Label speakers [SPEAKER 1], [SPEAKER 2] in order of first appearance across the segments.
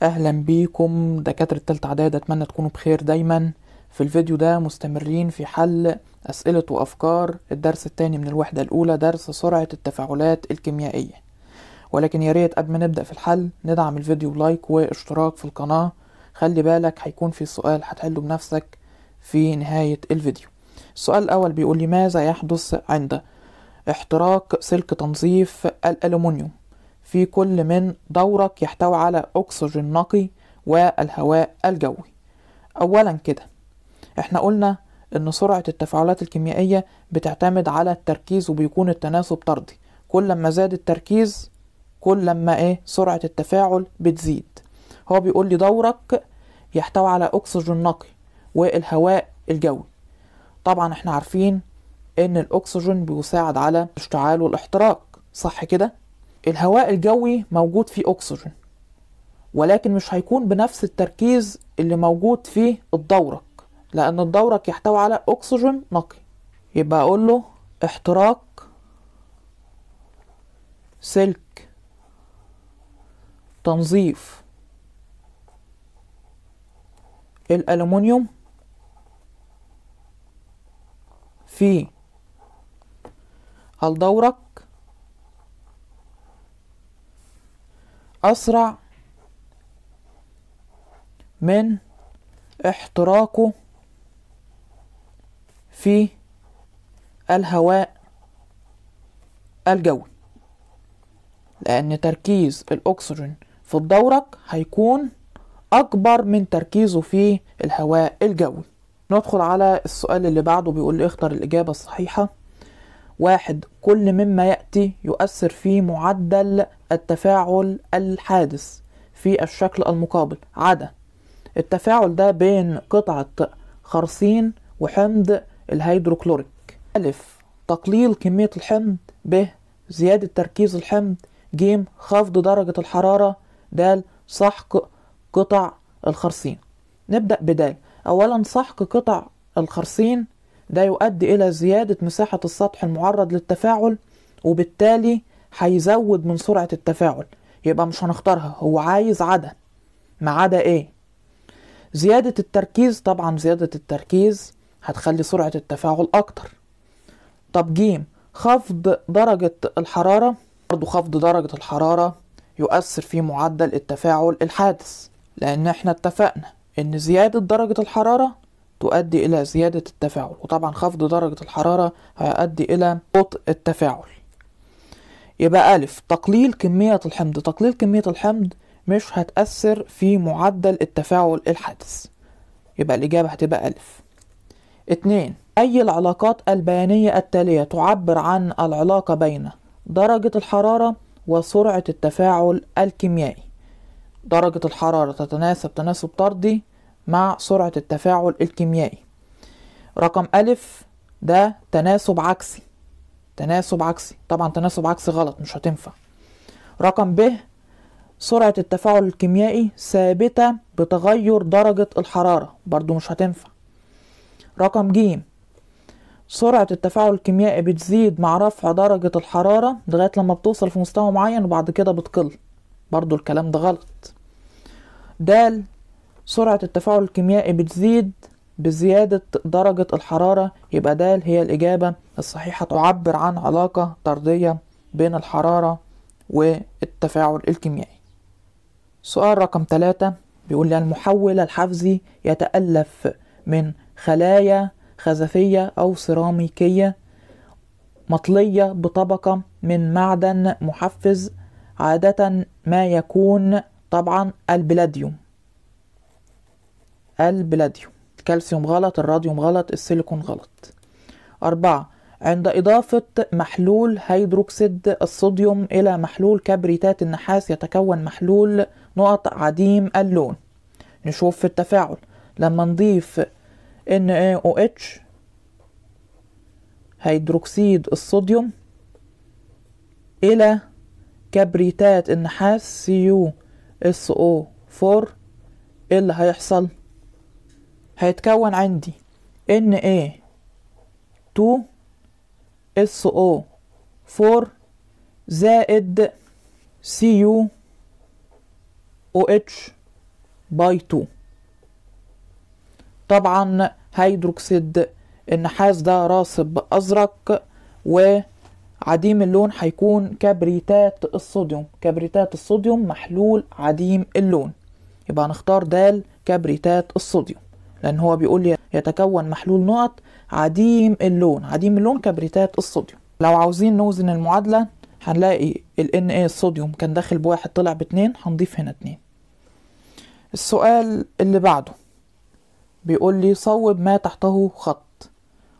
[SPEAKER 1] اهلا بيكم دكاترة تالتة اعداد، اتمنى تكونوا بخير دايما. في الفيديو ده مستمرين في حل اسئلة وافكار الدرس الثاني من الوحدة الاولى، درس سرعة التفاعلات الكيميائية. ولكن يا ريت قبل ما نبدأ في الحل ندعم الفيديو بلايك واشتراك في القناة. خلي بالك هيكون في سؤال هتحله بنفسك في نهاية الفيديو. السؤال الاول بيقول لي: ماذا يحدث عند احتراق سلك تنظيف الألومنيوم في كل من دورق يحتوي على أكسجين نقي والهواء الجوي؟ أولا كده احنا قلنا ان سرعة التفاعلات الكيميائية بتعتمد على التركيز وبيكون التناسب طردي. كل ما زاد التركيز كل ما سرعة التفاعل بتزيد. هو بيقول لي دورق يحتوي على أكسجين نقي والهواء الجوي. طبعا احنا عارفين ان الاكسجين بيساعد على اشتعال والاحتراق، صح كده؟ الهواء الجوي موجود فيه اكسجين، ولكن مش هيكون بنفس التركيز اللي موجود فيه الدورق، لان الدورق يحتوي على اكسجين نقي. يبقى اقول له احتراق سلك تنظيف الألومنيوم في الدورق أسرع من احتراقه في الهواء الجوي، لأن تركيز الأكسجين في الدورق هيكون أكبر من تركيزه في الهواء الجوي. ندخل على السؤال اللي بعده، بيقول لي اختر الإجابة الصحيحة. 1. كل مما يأتي يؤثر في معدل التفاعل الحادث في الشكل المقابل عدا التفاعل ده بين قطعة خرسين وحمض الهيدروكلوريك. أ. تقليل كمية الحمض. ب. زيادة تركيز الحمض. ج. خفض درجة الحرارة. د. سحق قطع الخرسين. نبدأ بدال. أولا سحق قطع الخرسين ده يؤدي إلى زيادة مساحة السطح المعرض للتفاعل، وبالتالي هيزود من سرعة التفاعل. يبقى مش هنختارها، هو عايز عدا. ما عدا ايه؟ زيادة التركيز. طبعا زيادة التركيز هتخلي سرعة التفاعل أكتر. طب جيم خفض درجة الحرارة. برضو خفض درجة الحرارة يؤثر في معدل التفاعل الحادث، لأن احنا اتفقنا إن زيادة درجة الحرارة تؤدي إلى زيادة التفاعل، وطبعا خفض درجة الحرارة هيؤدي إلى بطء التفاعل. يبقى أ. تقليل كمية الحمض. تقليل كمية الحمض مش هتأثر في معدل التفاعل الحادث، يبقى الإجابة هتبقى أ. 2. أي العلاقات البيانية التالية تعبر عن العلاقة بين درجة الحرارة وسرعة التفاعل الكيميائي؟ درجة الحرارة تتناسب تناسب طردي مع سرعة التفاعل الكيميائي. رقم أ ده تناسب عكسي. تناسب عكسي، طبعا تناسب عكسي غلط، مش هتنفع. رقم ب سرعة التفاعل الكيميائي ثابتة بتغير درجة الحرارة، برضو مش هتنفع. رقم ج سرعة التفاعل الكيميائي بتزيد مع رفع درجة الحرارة لغاية لما بتوصل في مستوى معين وبعد كده بتقل، برضو الكلام ده غلط. د سرعة التفاعل الكيميائي بتزيد بزيادة درجة الحرارة، يبقى د هي الإجابة الصحيحة، تعبر عن علاقة طردية بين الحرارة والتفاعل الكيميائي. سؤال رقم 3 بيقول لي: المحول الحفزي يتألف من خلايا خزفية أو سيراميكية مطلية بطبقة من معدن محفز، عادة ما يكون طبعا البلاديوم. البلاديوم. الكالسيوم غلط، الراديوم غلط، السيليكون غلط. 4. عند إضافة محلول هيدروكسيد الصوديوم إلى محلول كبريتات النحاس يتكون محلول نقط عديم اللون. نشوف في التفاعل لما نضيف NaOH هيدروكسيد الصوديوم إلى كبريتات النحاس CuSO4، إيه اللي هيحصل؟ هيتكون عندي Na2SO4 زائد CuOH باي 2. طبعا هيدروكسيد النحاس ده راصب ازرق، وعديم اللون هيكون كبريتات الصوديوم. كبريتات الصوديوم محلول عديم اللون، يبقى هنختار د كبريتات الصوديوم، لان هو بيقول لي يتكون محلول نقط عديم اللون. عديم اللون كبريتات الصوديوم. لو عاوزين نوزن المعادلة هنلاقي ال Na الصوديوم كان داخل ب1 طلع ب2، هنضيف هنا 2. السؤال اللي بعده بيقول لي صوب ما تحته خط.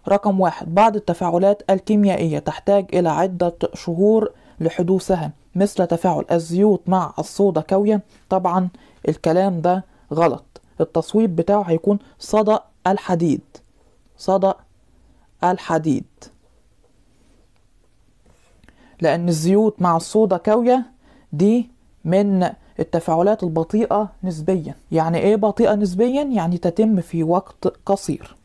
[SPEAKER 1] رقم 1: بعض التفاعلات الكيميائية تحتاج إلى عدة شهور لحدوثها، مثل تفاعل الزيوت مع الصودا كاوية. طبعا الكلام ده غلط، التصويب بتاعه هيكون صدأ الحديد. صدأ الحديد، لأن الزيوت مع الصودا كاوية دي من التفاعلات البطيئة نسبيا. يعني ايه بطيئة نسبيا؟ يعني تتم في وقت قصير.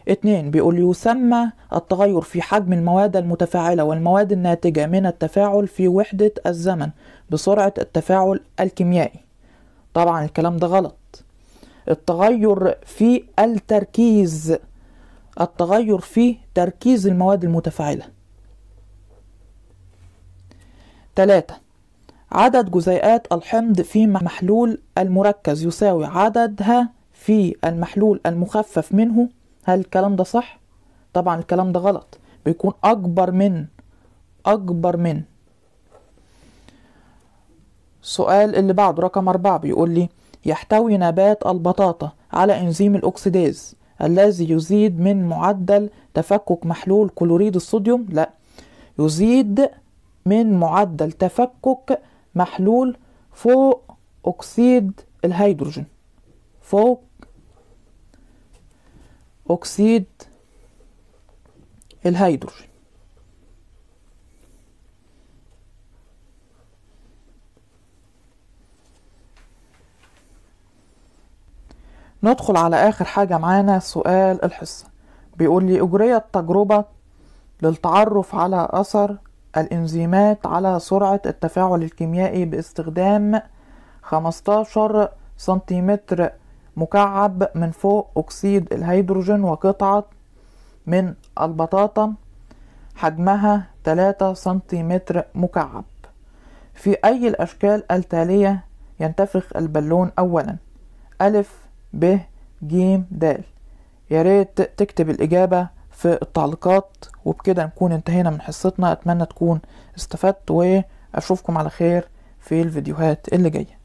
[SPEAKER 1] 2: بيقول يسمى التغير في حجم المواد المتفاعلة والمواد الناتجة من التفاعل في وحدة الزمن بسرعة التفاعل الكيميائي. طبعا الكلام ده غلط، التغير في التركيز، التغير في تركيز المواد المتفاعلة. 3: عدد جزيئات الحمض في محلول المركز يساوي عددها في المحلول المخفف منه. هل الكلام ده صح؟ طبعا الكلام ده غلط، بيكون أكبر من. السؤال اللي بعده رقم 4 بيقول لي يحتوي نبات البطاطا على إنزيم الأكسيداز الذي يزيد من معدل تفكك محلول كلوريد الصوديوم. لا، يزيد من معدل تفكك محلول فوق أكسيد الهيدروجين. فوق أكسيد الهيدروجين. ندخل على آخر حاجة معانا، سؤال الحصة. بيقول لي أجريت تجربة للتعرف على أثر الإنزيمات على سرعة التفاعل الكيميائي باستخدام 15 سنتيمتر مكعب من فوق أكسيد الهيدروجين وقطعة من البطاطا حجمها 3 سنتيمتر مكعب. في أي الأشكال التالية ينتفخ البالون أولا؟ أ ب ج د. يا ريت تكتب الإجابة في التعليقات، وبكده نكون انتهينا من حصتنا. أتمنى تكون استفدت، وأشوفكم على خير في الفيديوهات اللي جاية.